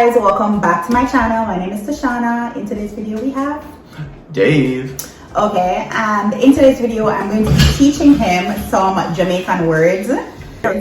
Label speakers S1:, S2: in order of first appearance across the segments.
S1: guys, welcome back to my channel. My name is Tashana. In today's video we have
S2: Dave.
S1: Okay, and in today's video I'm going to be teaching him some Jamaican words.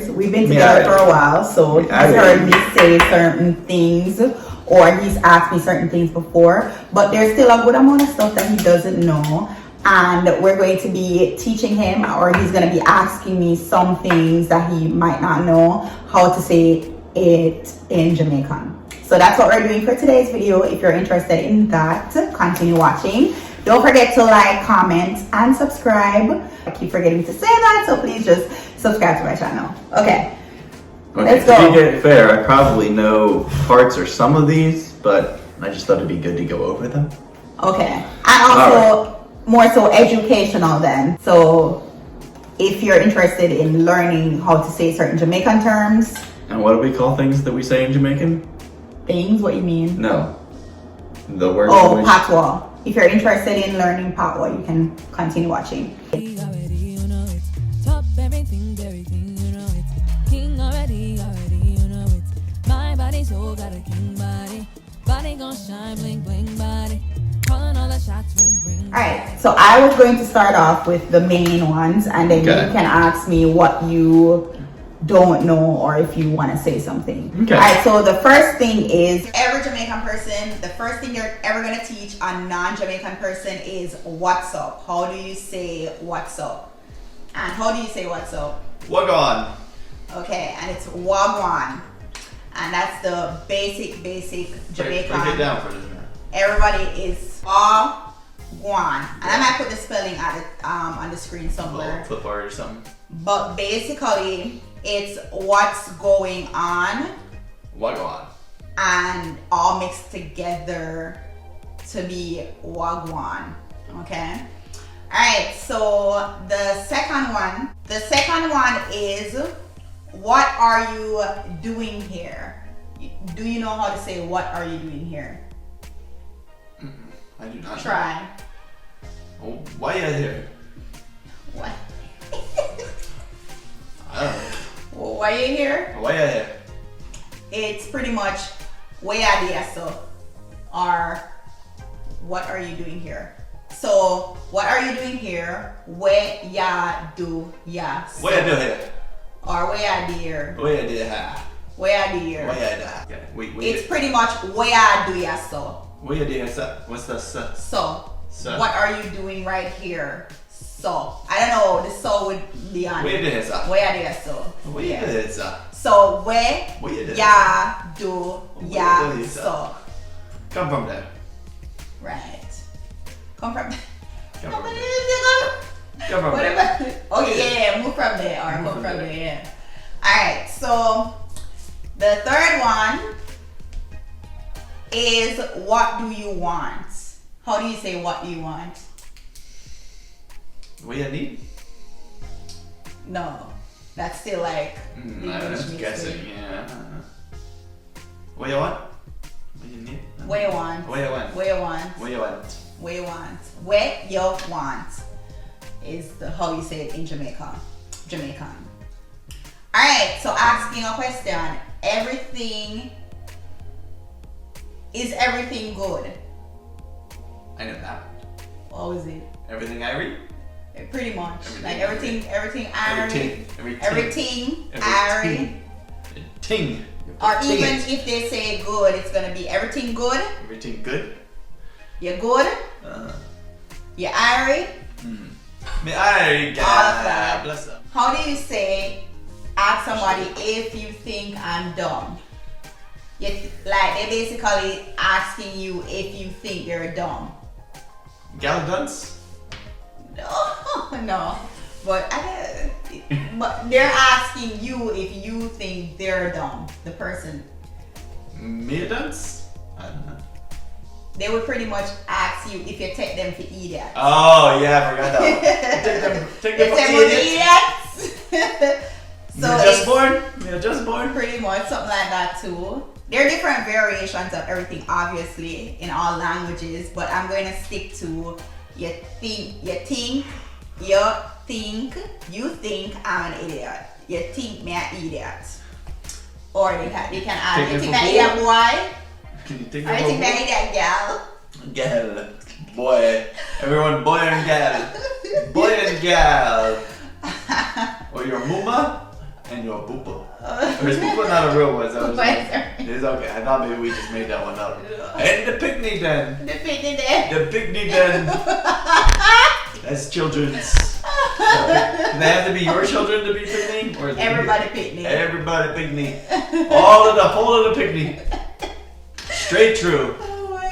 S1: We've been together for a while, so he's heard me say certain things or he's asked me certain things before, but there's still a good amount of stuff that he doesn't know, and we're going to be teaching him, or he's going to be asking me some things that he might not know how to say it in Jamaican. So that's what we're doing for today's video. If you're interested in that, continue watching. Don't forget to like, comment, and subscribe. I keep forgetting to say that, so please just subscribe to my channel. Okay, let's go.
S2: To be fair, I probably know parts or some of these, but I just thought it'd be good to go over them.
S1: Okay, and also more so educational then. So if you're interested in learning how to say certain Jamaican terms.
S2: And what do we call things that we say in Jamaican?
S1: Things? What you mean?
S2: No. The word.
S1: Oh, patois. If you're interested in learning patois, you can continue watching. Alright, so I was going to start off with the main ones, and then you can ask me what you don't know or if you want to say something.
S2: Okay.
S1: Alright, so the first thing is, every Jamaican person, the first thing you're ever going to teach a non-Jamaican person is what's up. How do you say what's up? And how do you say what's up?
S2: Wagwan.
S1: Okay, and it's wagwan. And that's the basic Jamaican.
S2: Break it down for this man.
S1: Everybody is wagwan. And I might put the spelling at it, on the screen somewhere.
S2: Flip art or something.
S1: But basically, it's what's going on.
S2: Wagwan.
S1: And all mixed together to be wagwan. Okay? Alright, so the second one is, what are you doing here? Do you know how to say what are you doing here?
S2: I do not.
S1: Try.
S2: Oh, why are you here?
S1: What?
S2: I don't know.
S1: Well, why are you here?
S2: Why are you here?
S1: It's pretty much where are you so, or what are you doing here? So what are you doing here? Where ya do ya so?
S2: Where do here?
S1: Or where ya dear?
S2: Where do here?
S1: Where ya dear?
S2: Where do okay. Wait.
S1: It's pretty much where do ya so?
S2: Where do you sir? What's the sir?
S1: So.
S2: Sir.
S1: What are you doing right here? So. I don't know. The so would be on.
S2: Where do you sir?
S1: Where do ya so?
S2: Where do you sir?
S1: So where ya do ya so?
S2: Come from there.
S1: Right. Come from there.
S2: Come from there.
S1: Okay, yeah, move from there, or move from there, yeah. Alright, so the third one is, what do you want? How do you say what do you want?
S2: What you need?
S1: No, that's still like
S2: I was guessing, yeah. What you want? What you need?
S1: What you want?
S2: What you want?
S1: What you want?
S2: What you want?
S1: What you want? What you want is how you say it in Jamaican. Alright, so asking a question. Is everything good?
S2: I know that.
S1: What was it?
S2: Everything I read?
S1: Pretty much.
S2: Everything
S1: like
S2: I
S1: everything
S2: Everything. Ting.
S1: Or even if they say good, it's gonna be everything good.
S2: Everything good?
S1: You're good. You're airy.
S2: Me airy.
S1: All of that.
S2: Bless up.
S1: How do you say, ask somebody if you think I'm dumb? Like they're basically asking you if you think they're dumb.
S2: Galadunce?
S1: No. But they're asking you if you think they're dumb, the person.
S2: Me dance? I don't know.
S1: They would pretty much ask you if you take them for idiots.
S2: Oh yeah, I forgot that one. Take them for idiots.
S1: So
S2: You're just born.
S1: Pretty much something like that too. There are different variations of everything, obviously, in all languages, but I'm going to stick to you think I'm an idiot. You think me an idiot. Or you can add, you think I'm a boy?
S2: Can you think of
S1: I think I that gal.
S2: Gal. Boy. Everyone, boy and gal. Boy and gal. Or your muma and your bupa. Or is bupa not a real one? It's okay. I thought maybe we just made that one up. And the picnic den.
S1: The picnic den.
S2: The picnic den. That's children's. Do they have to be your children to be picnic? Or
S1: everybody picnic.
S2: Everybody picnic. All of the whole of the picnic. Straight through.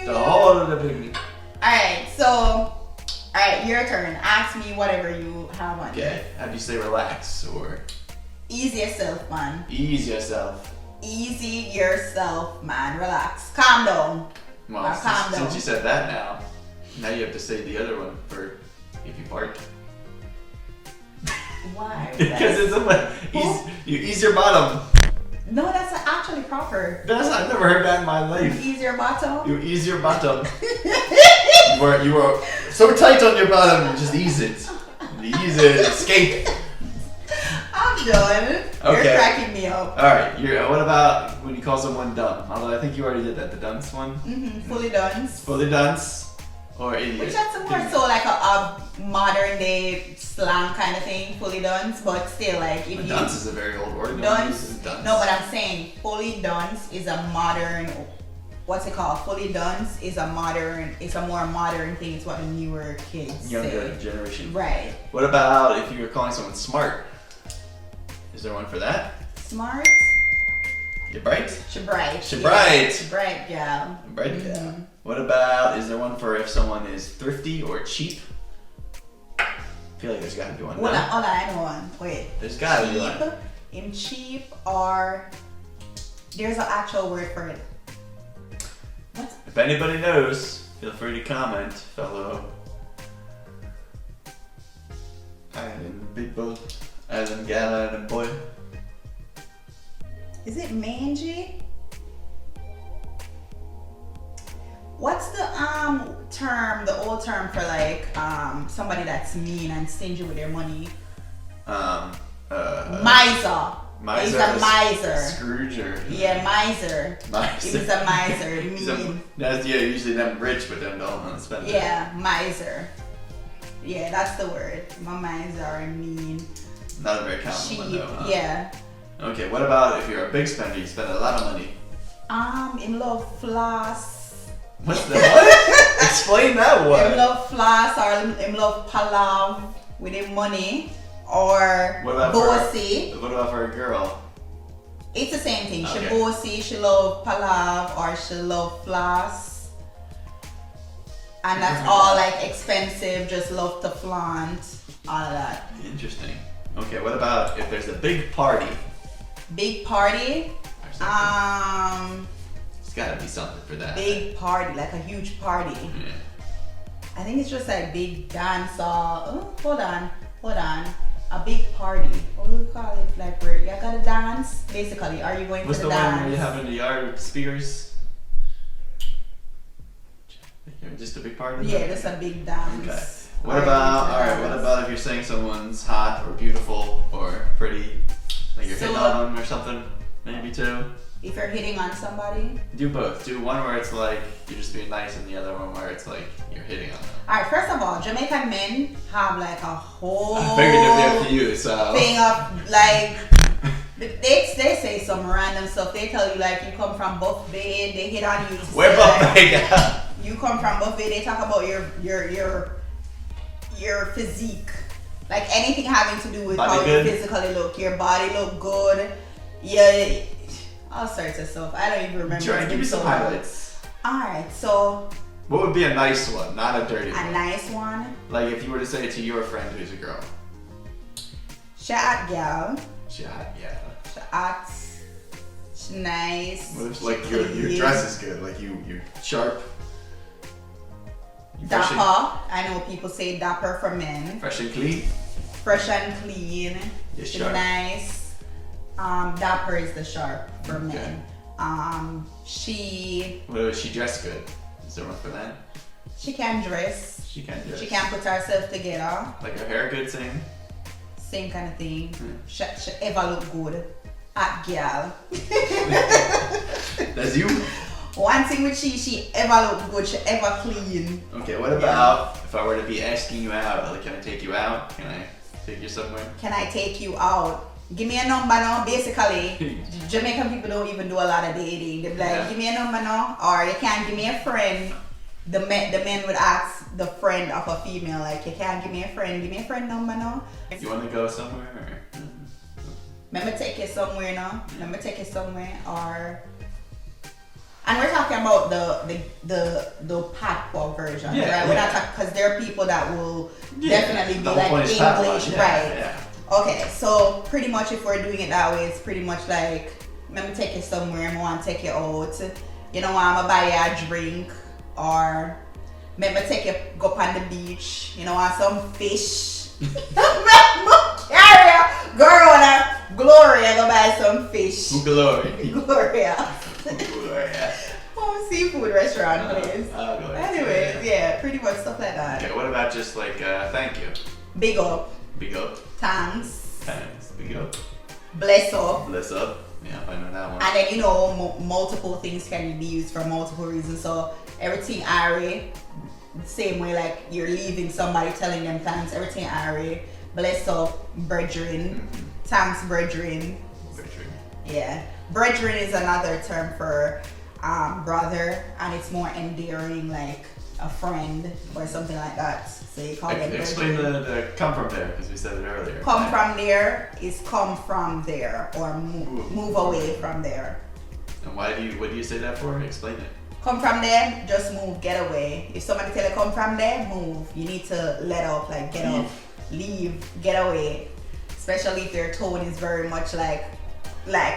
S2: The whole of the picnic.
S1: Alright, your turn. Ask me whatever you have on.
S2: Okay. How do you say relax or
S1: ease yourself, man?
S2: Ease yourself.
S1: Easy yourself, man. Relax. Calm down.
S2: Well, since you said that now you have to say the other one for if you fart.
S1: Why?
S2: Because it's you ease your bottom.
S1: No, that's actually proper.
S2: I've never heard that in my life.
S1: You ease your bottom?
S2: You ease your bottom. you were so tight on your bottom, just ease it. Ease it, escape.
S1: I'm done.
S2: Okay.
S1: You're cracking me up.
S2: Alright, what about when you call someone dumb? Although I think you already did that, the dunce one.
S1: Fully dunce.
S2: Fully dunce. Or idiot.
S1: Which that's more so like a modern day slang kind of thing, fully dunce, but still like if you
S2: dunce is a very old word.
S1: Dunce. No, but I'm saying fully dunce is a modern, what's it called? Fully dunce is a more modern thing. It's what the newer kids
S2: Younger
S1: say.
S2: generation.
S1: Right.
S2: What about if you were calling someone smart? Is there one for that?
S1: Smart?
S2: You're bright?
S1: She bright.
S2: She bright.
S1: She bright gal.
S2: Bright gal. What about, is there one for if someone is thrifty or cheap? I feel like there's gotta be one.
S1: Hold on, I know one. Wait.
S2: There's gotta be one.
S1: In cheap or there's an actual word for it. What?
S2: If anybody knows, feel free to comment, fellow island people, island gal, island boy.
S1: Is it mangy? What's the term, the old term for like somebody that's mean and stingy with their money? Miser. He's a miser.
S2: Scrooge or
S1: miser. He's a miser. Mean.
S2: Usually them rich but them don't want to spend it.
S1: Yeah, miser. Yeah, that's the word. My miser and mean.
S2: Not a very common one though. Huh?
S1: Yeah.
S2: Okay, what about if you're a big spender, you spend a lot of money?
S1: In love floss.
S2: What's that? What? Explain that one.
S1: In love floss or in love palav with him money or bossy.
S2: What about for a girl?
S1: It's the same thing.
S2: Okay.
S1: She bossy, she love palav or she love floss. And that's all like expensive, just love to flaunt, all of that.
S2: Interesting. Okay, what about if there's a big party?
S1: Big party?
S2: It's gotta be something for that.
S1: Big party, like a huge party.
S2: Yeah.
S1: I think it's just like big dance or, hold on. A big party. What do we call it? Like where you gotta dance? Basically, are you going
S2: What's
S1: to
S2: the
S1: dance?
S2: one where you have in the yard with speakers? Just a big party?
S1: Yeah, just a big dance.
S2: Okay. What about if you're saying someone's hot or beautiful or pretty? Like you're hitting on them or something? Maybe too?
S1: If you're hitting on somebody?
S2: Do both. Do one where it's like you're just being nice and the other one where it's like you're hitting on them.
S1: Alright, first of all, Jamaican men have like a whole
S2: I figured it'd be up to you, so.
S1: thing of like, they say some random stuff. They tell you like you come from Buffet, they hit on you.
S2: Where Buffet?
S1: You come from Buffet, they talk about your physique. Like anything having to do with
S2: body
S1: how
S2: good?
S1: you physically look. Your body look good. Yeah, all sorts of stuff. I don't even remember.
S2: Try and give me some highlights.
S1: Alright, so.
S2: What would be a nice one, not a dirty one?
S1: A nice one?
S2: Like if you were to say it to your friend who's a girl.
S1: She hot girl.
S2: She hot, yeah.
S1: She hot. She nice.
S2: What if like your dress is good, like you're sharp.
S1: Dapper. I know people say dapper for men.
S2: Fresh and clean.
S1: Fresh and clean.
S2: You're
S1: She's
S2: sharp.
S1: nice. Dapper is the sharp for men. She.
S2: What if she dressed good? Is there one for that?
S1: She can dress.
S2: She can dress.
S1: She can put herself together.
S2: Like her hair good, same.
S1: Same kind of thing. She ever look good. Hot girl.
S2: That's you.
S1: One thing with she ever look good, she ever clean.
S2: Okay, what about if I were to be asking you out? Like, can I take you out? Can I take you somewhere?
S1: Can I take you out? Give me a number now. Basically, Jamaican people don't even do a lot of dating. They're like, give me a number now, or you can't give me a friend. The men would ask the friend of a female, like, you can't give me a friend number now.
S2: You want to go somewhere? Or?
S1: Let me take you somewhere now. Let me take you somewhere, or. And we're talking about the patois version, right? We're not talking, because there are people that will definitely be like English, right? Yeah. Okay, so pretty much if we're doing it that way, it's pretty much like, let me take you somewhere, I want to take you out. You know, I'm gonna buy you a drink, or let me take you go on the beach. You know, want some fish. Girl, Gloria, go buy some fish. Gloria. Oh, seafood restaurant place. Anyways, yeah, pretty much stuff like that.
S2: Okay, what about just like thank you?
S1: Big up.
S2: Big up.
S1: Thanks.
S2: Thanks. Big up.
S1: Bless up.
S2: Bless up. Yeah, I know that one.
S1: And then, you know, multiple things can be used for multiple reasons. So everything Ari, same way like you're leaving somebody telling them thanks. Everything Ari. Bless up, brethren. Thanks, brethren. Yeah. Brethren is another term for brother, and it's more endearing, like a friend or something like that. So you call them
S2: explain the come from there, because we said it earlier.
S1: Come from there is come from there, or move away from there.
S2: And what do you say that for? Explain it.
S1: Come from there, just move, get away. If somebody tell you come from there, move. You need to let off, like get off, leave, get away. Especially if their tone is very much like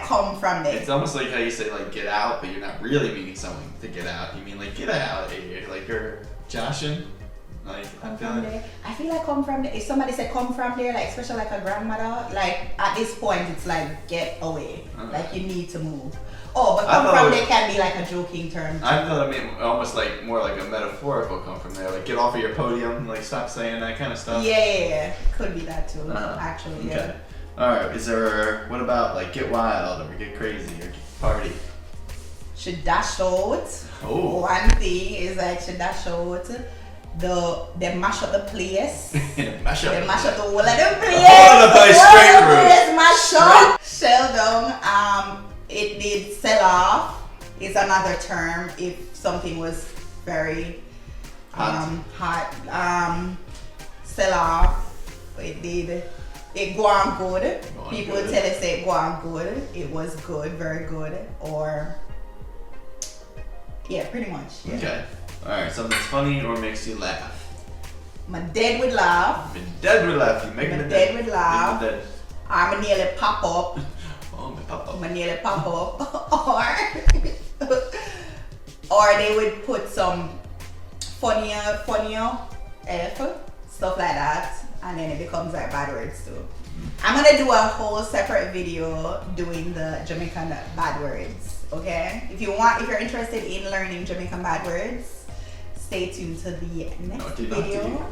S1: come from there.
S2: It's almost like how you say like get out, but you're not really meaning someone to get out. You mean like get out. Like you're joshing. Like
S1: come from there. I feel like come from there. If somebody said come from there, like especially like a grandmother, like at this point it's like get away. Like you need to move. Oh, but come from there can be like a joking term too.
S2: I thought it meant almost like more like a metaphorical come from there. Like get off of your podium, like stop saying that kind of stuff.
S1: Yeah. Could be that too, actually.
S2: Okay.
S1: Yeah.
S2: Alright, what about like get wild or get crazy or party?
S1: Should dash out.
S2: Oh.
S1: One thing is like should dash out. They mash up the place.
S2: mash up
S1: the whole of the place.
S2: All of the place straight through.
S1: Mash up. Shell down. It did sell off. Is another term if something was very hot. Sell off. It go on good. People tell us it go on good. It was good, very good, or yeah, pretty much. Yeah.
S2: Okay. All right. Something's funny or makes you laugh.
S1: My dad would laugh.
S2: My dad would laugh. You make me
S1: dead would laugh. I'm nearly pop up.
S2: Oh, my pop up.
S1: I'm nearly pop up. or they would put some funnier stuff like that. And then it becomes like bad words too. I'm gonna do a whole separate video doing the Jamaican bad words, okay? If you're interested in learning Jamaican bad words, stay tuned to the next video.